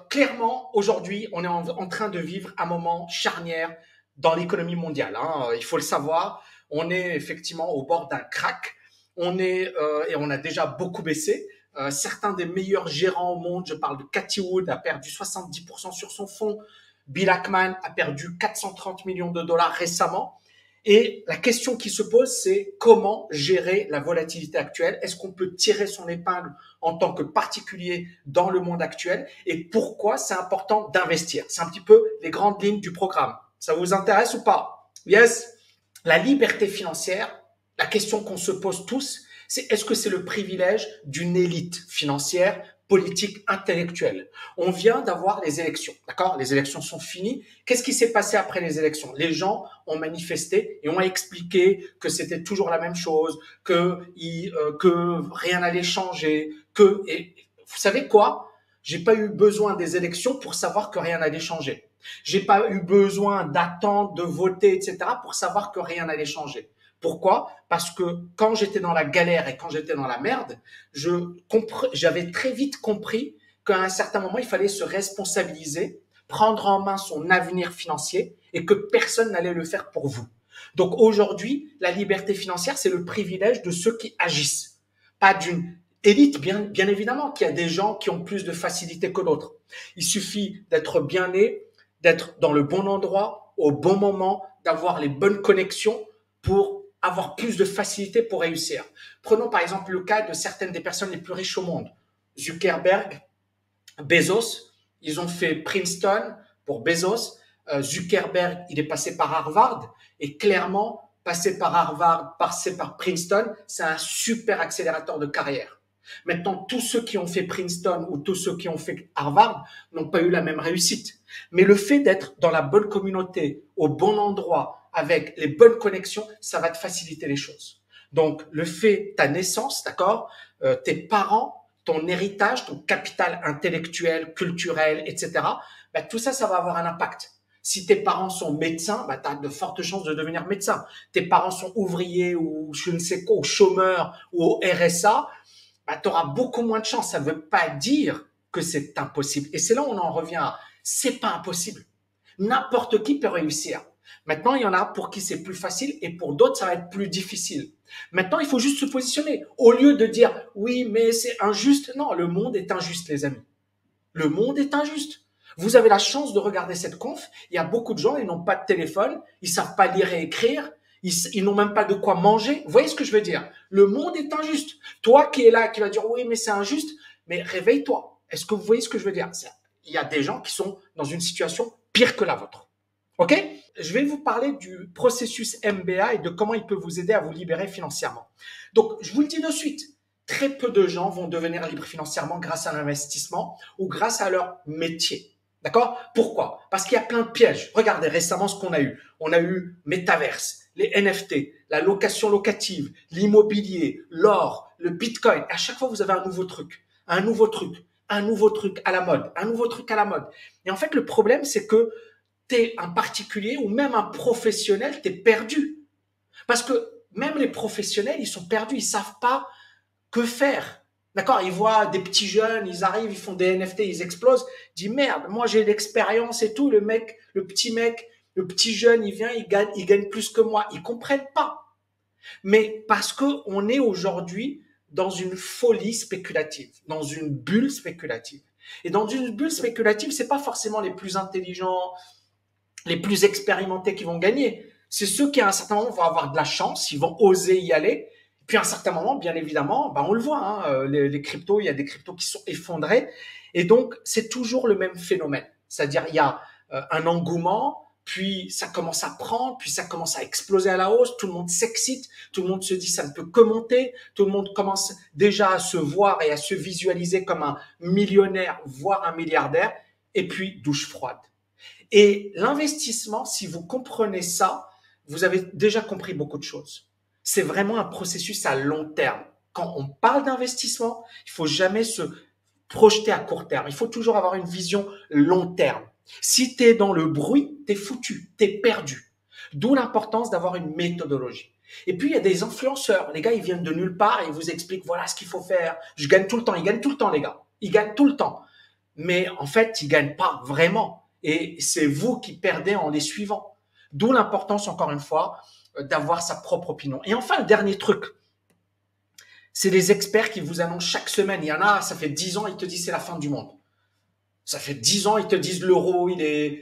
clairement, aujourd'hui, on est en train de vivre un moment charnière dans l'économie mondiale, hein. Il faut le savoir. On est effectivement au bord d'un crack. Et on a déjà beaucoup baissé. Certains des meilleurs gérants au monde, je parle de Cathy Wood, a perdu 70% sur son fonds. Bill Ackman a perdu 430 millions de dollars récemment. Et la question qui se pose, c'est comment gérer la volatilité actuelle? Est-ce qu'on peut tirer son épingle en tant que particulier dans le monde actuel? Et pourquoi c'est important d'investir? C'est un petit peu les grandes lignes du programme. Ça vous intéresse ou pas? Yes. La liberté financière, la question qu'on se pose tous, c'est est-ce que c'est le privilège d'une élite financière, politique, intellectuelle? On vient d'avoir les élections, d'accord? Les élections sont finies. Qu'est-ce qui s'est passé après les élections? Les gens ont manifesté et ont expliqué que c'était toujours la même chose, que rien n'allait changer, et vous savez quoi? J'ai pas eu besoin des élections pour savoir que rien n'allait changer. J'ai pas eu besoin d'attendre, de voter, etc. pour savoir que rien n'allait changer. Pourquoi? Parce que quand j'étais dans la galère et quand j'étais dans la merde, j'avais très vite compris qu'à un certain moment, il fallait se responsabiliser, prendre en main son avenir financier et que personne n'allait le faire pour vous. Donc aujourd'hui, la liberté financière, c'est le privilège de ceux qui agissent, pas d'une élite, bien évidemment, qu'il y a des gens qui ont plus de facilité que d'autres. Il suffit d'être bien né, d'être dans le bon endroit, au bon moment, d'avoir les bonnes connexions pour avoir plus de facilité pour réussir. Prenons par exemple le cas de certaines des personnes les plus riches au monde. Zuckerberg, Bezos, ils ont fait Princeton pour Bezos. Zuckerberg, il est passé par Harvard et clairement, passer par Harvard, passer par Princeton, c'est un super accélérateur de carrière. Maintenant, tous ceux qui ont fait Princeton ou tous ceux qui ont fait Harvard n'ont pas eu la même réussite. Mais le fait d'être dans la bonne communauté, au bon endroit, avec les bonnes connexions, ça va te faciliter les choses. Donc, le fait, ta naissance, d'accord, tes parents, ton héritage, ton capital intellectuel, culturel, etc., bah, tout ça, ça va avoir un impact. Si tes parents sont médecins, bah, tu as de fortes chances de devenir médecin. Tes parents sont ouvriers ou je ne sais quoi, ou chômeurs ou au RSA, bah, tu auras beaucoup moins de chances. Ça ne veut pas dire que c'est impossible. Et c'est là où on en revient à c'est pas impossible. N'importe qui peut réussir. Maintenant, il y en a pour qui c'est plus facile et pour d'autres, ça va être plus difficile. Maintenant, il faut juste se positionner. Au lieu de dire oui, mais c'est injuste. Non, le monde est injuste, les amis. Le monde est injuste. Vous avez la chance de regarder cette conf. Il y a beaucoup de gens, ils n'ont pas de téléphone, ils savent pas lire et écrire, ils n'ont même pas de quoi manger. Vous voyez ce que je veux dire? Le monde est injuste. Toi qui es là, qui va dire oui, mais c'est injuste, mais réveille-toi. Est-ce que vous voyez ce que je veux dire? Il y a des gens qui sont dans une situation pire que la vôtre. OK? Je vais vous parler du processus MBA et de comment il peut vous aider à vous libérer financièrement. Donc, je vous le dis de suite. Très peu de gens vont devenir libres financièrement grâce à l'investissement ou grâce à leur métier. D'accord? Pourquoi? Parce qu'il y a plein de pièges. Regardez récemment ce qu'on a eu. On a eu Metaverse, les NFT, la location locative, l'immobilier, l'or, le Bitcoin. À chaque fois, vous avez un nouveau truc, un nouveau truc, un nouveau truc à la mode, un nouveau truc à la mode. Et en fait, le problème, c'est que t'es un particulier ou même un professionnel, t'es perdu. Parce que même les professionnels, ils sont perdus, ils savent pas que faire. D'accord? Ils voient des petits jeunes, ils arrivent, ils font des NFT, ils explosent. Ils disent merde, moi j'ai l'expérience et tout. Le petit mec, le petit jeune, il vient, il gagne plus que moi. Ils comprennent pas. Mais parce que on est aujourd'hui dans une folie spéculative, dans une bulle spéculative. Et dans une bulle spéculative, c'est pas forcément les plus intelligents, les plus expérimentés qui vont gagner. C'est ceux qui, à un certain moment, vont avoir de la chance, ils vont oser y aller. Puis, à un certain moment, bien évidemment, on le voit, hein, les cryptos, il y a des cryptos qui sont effondrés. Et donc, c'est toujours le même phénomène. C'est-à-dire, il y a un engouement, puis ça commence à prendre, puis ça commence à exploser à la hausse, tout le monde s'excite, tout le monde se dit ça ne peut que monter, tout le monde commence déjà à se voir et à se visualiser comme un millionnaire, voire un milliardaire, et puis douche froide. Et l'investissement, si vous comprenez ça, vous avez déjà compris beaucoup de choses. C'est vraiment un processus à long terme. Quand on parle d'investissement, il faut jamais se projeter à court terme. Il faut toujours avoir une vision long terme. Si tu es dans le bruit, tu es foutu, tu es perdu. D'où l'importance d'avoir une méthodologie. Et puis, il y a des influenceurs. Les gars, ils viennent de nulle part et ils vous expliquent, voilà ce qu'il faut faire. Je gagne tout le temps. Ils gagnent tout le temps, les gars. Ils gagnent tout le temps. mais en fait, ils gagnent pas vraiment. Et c'est vous qui perdez en les suivant. D'où l'importance, encore une fois, d'avoir sa propre opinion. Et enfin, le dernier truc, c'est les experts qui vous annoncent chaque semaine. Il y en a, ça fait 10 ans, ils te disent c'est la fin du monde. Ça fait 10 ans, ils te disent l'euro,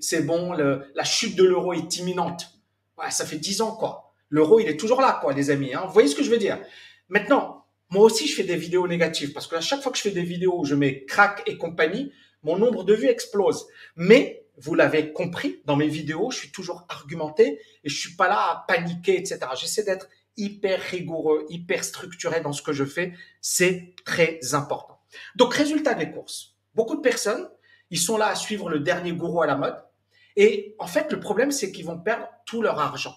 c'est bon, la chute de l'euro est imminente. Ouais, ça fait 10 ans, quoi. L'euro, il est toujours là, quoi, les amis. Hein. Vous voyez ce que je veux dire? Maintenant, moi aussi, je fais des vidéos négatives parce que à chaque fois que je fais des vidéos où je mets crack et compagnie, mon nombre de vues explose. Mais, vous l'avez compris, dans mes vidéos, je suis toujours argumenté et je suis pas là à paniquer, etc. J'essaie d'être hyper rigoureux, hyper structuré dans ce que je fais. C'est très important. Donc, résultat des courses. Beaucoup de personnes, ils sont là à suivre le dernier gourou à la mode. Et en fait, le problème, c'est qu'ils vont perdre tout leur argent.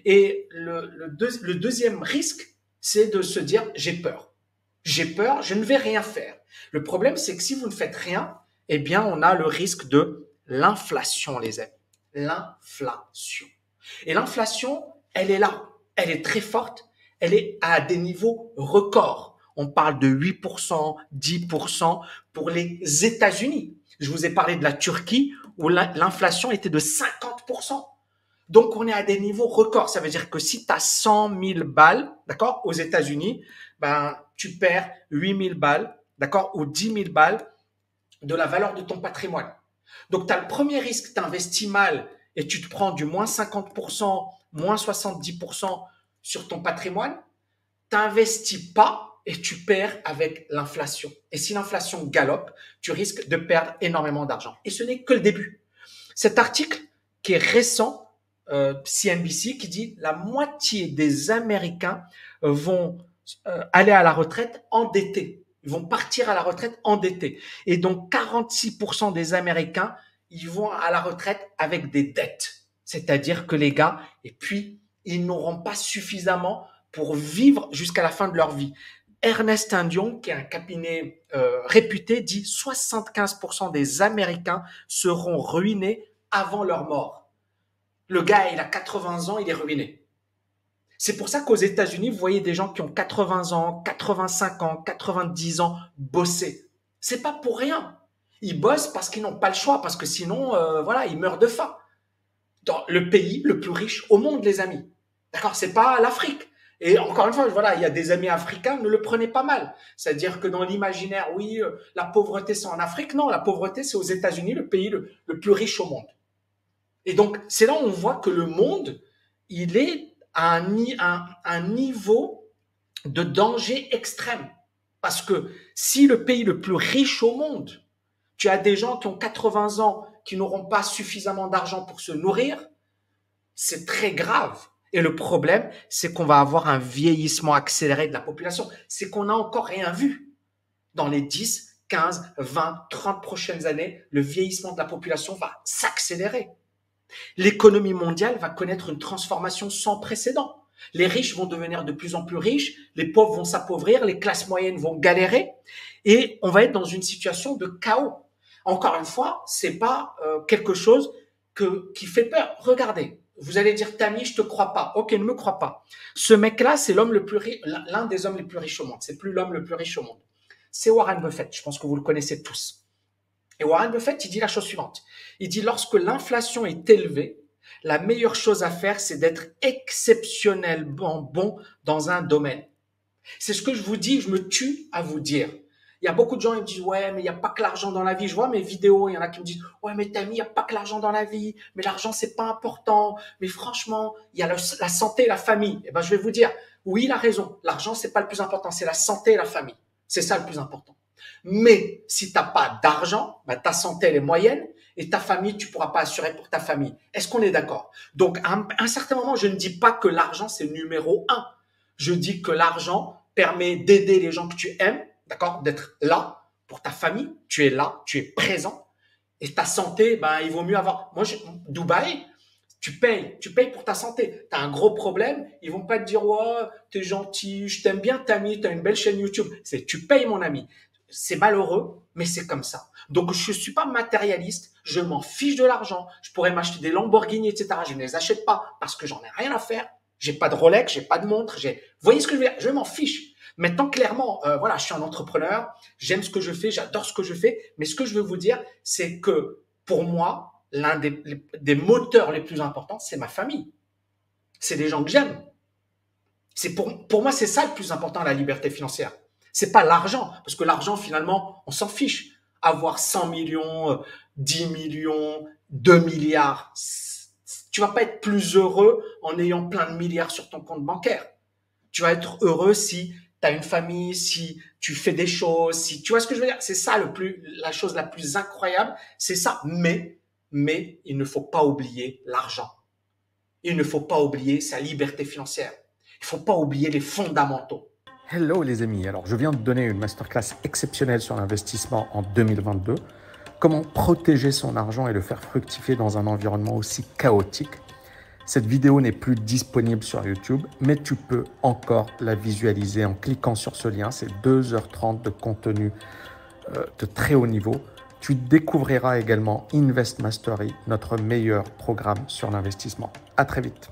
Et le deuxième risque, c'est de se dire, j'ai peur. J'ai peur, je ne vais rien faire. Le problème, c'est que si vous ne faites rien, eh bien, on a le risque de l'inflation, les amis. L'inflation. Et l'inflation, elle est là. Elle est très forte. Elle est à des niveaux records. On parle de 8%, 10% pour les États-Unis. Je vous ai parlé de la Turquie où l'inflation était de 50%. Donc, on est à des niveaux records. Ça veut dire que si tu as 100 000 balles, d'accord, aux États-Unis, ben, tu perds 8 000 balles, d'accord, ou 10 000 balles de la valeur de ton patrimoine. Donc, tu as le premier risque, tu investis mal et tu te prends du moins 50%, moins 70% sur ton patrimoine. Tu n'investis pas et tu perds avec l'inflation. Et si l'inflation galope, tu risques de perdre énormément d'argent. Et ce n'est que le début. Cet article qui est récent, CNBC, qui dit la moitié des Américains vont aller à la retraite endettés. Ils vont partir à la retraite endettés. Et donc, 46% des Américains, ils vont à la retraite avec des dettes. C'est-à-dire que les gars, et puis, ils n'auront pas suffisamment pour vivre jusqu'à la fin de leur vie. Ernst & Young, qui est un cabinet réputé, dit 75% des Américains seront ruinés avant leur mort. Le gars, il a 80 ans, il est ruiné. C'est pour ça qu'aux États-Unis, vous voyez des gens qui ont 80 ans, 85 ans, 90 ans bosser. C'est pas pour rien. Ils bossent parce qu'ils n'ont pas le choix, parce que sinon, voilà, ils meurent de faim. Dans le pays le plus riche au monde, les amis. D'accord? C'est pas l'Afrique. Et encore une fois, voilà, il y a des amis africains, ne le prenez pas mal. C'est-à-dire que dans l'imaginaire, oui, la pauvreté, c'est en Afrique. Non, la pauvreté, c'est aux États-Unis, le pays le plus riche au monde. Et donc, c'est là où on voit que le monde, il est à un niveau de danger extrême. Parce que si le pays le plus riche au monde, tu as des gens qui ont 80 ans, qui n'auront pas suffisamment d'argent pour se nourrir, c'est très grave. Et le problème, c'est qu'on va avoir un vieillissement accéléré de la population. C'est qu'on n'a encore rien vu. Dans les 10, 15, 20, 30 prochaines années, le vieillissement de la population va s'accélérer. L'économie mondiale va connaître une transformation sans précédent. Les riches vont devenir de plus en plus riches, les pauvres vont s'appauvrir, les classes moyennes vont galérer et on va être dans une situation de chaos. Encore une fois, c'est pas quelque chose qui fait peur. Regardez, vous allez dire Tammy, je te crois pas. Ok, ne me crois pas. Ce mec-là, c'est l'un des hommes les plus riches au monde. C'est plus l'homme le plus riche au monde. C'est Warren Buffett. Je pense que vous le connaissez tous. Et Warren Buffett, il dit la chose suivante. Il dit, lorsque l'inflation est élevée, la meilleure chose à faire, c'est d'être exceptionnellement bon dans un domaine. C'est ce que je vous dis, je me tue à vous dire. Il y a beaucoup de gens qui me disent, ouais, mais il n'y a pas que l'argent dans la vie. Je vois mes vidéos, il y en a qui me disent, ouais, mais Tammy, il n'y a pas que l'argent dans la vie. Mais l'argent, c'est pas important. Mais franchement, il y a la santé et la famille. Eh ben, je vais vous dire, oui, il a raison. L'argent, c'est pas le plus important. C'est la santé et la famille. C'est ça le plus important. Mais si tu n'as pas d'argent, bah, ta santé elle est moyenne et ta famille, tu ne pourras pas assurer pour ta famille. Est-ce qu'on est d'accord? Donc, à un certain moment, je ne dis pas que l'argent, c'est numéro un. Je dis que l'argent permet d'aider les gens que tu aimes, d'accord, d'être là pour ta famille. Tu es là, tu es présent. Et ta santé, ben, il vaut mieux avoir. Moi, Dubaï, tu payes pour ta santé. Tu as un gros problème, ils vont pas te dire, oh, t'es gentil, je t'aime bien, Tammy, tu as une belle chaîne YouTube. C'est, tu payes, mon ami. C'est malheureux, mais c'est comme ça. Donc, je suis pas matérialiste, je m'en fiche de l'argent. Je pourrais m'acheter des Lamborghini, etc. Je ne les achète pas parce que j'en ai rien à faire. J'ai pas de Rolex, j'ai pas de montre, vous voyez ce que je veux dire? Je m'en fiche. Maintenant, clairement, voilà, je suis un entrepreneur, j'aime ce que je fais, j'adore ce que je fais, mais ce que je veux vous dire, c'est que pour moi, l'un des moteurs les plus importants, c'est ma famille. C'est les gens que j'aime. C'est pour moi, c'est ça le plus important, la liberté financière. C'est pas l'argent, parce que l'argent, finalement, on s'en fiche. Avoir 100 millions, 10 millions, 2 milliards, tu vas pas être plus heureux en ayant plein de milliards sur ton compte bancaire. Tu vas être heureux si tu as une famille, si tu fais des choses, si tu vois ce que je veux dire. C'est ça la chose la plus incroyable, c'est ça. Mais il ne faut pas oublier l'argent. Il ne faut pas oublier sa liberté financière. Il ne faut pas oublier les fondamentaux. Hello les amis, alors je viens de donner une masterclass exceptionnelle sur l'investissement en 2022. Comment protéger son argent et le faire fructifier dans un environnement aussi chaotique. Cette vidéo n'est plus disponible sur YouTube, mais tu peux encore la visualiser en cliquant sur ce lien. C'est 2h30 de contenu de très haut niveau. Tu découvriras également Invest Mastery, notre meilleur programme sur l'investissement. À très vite.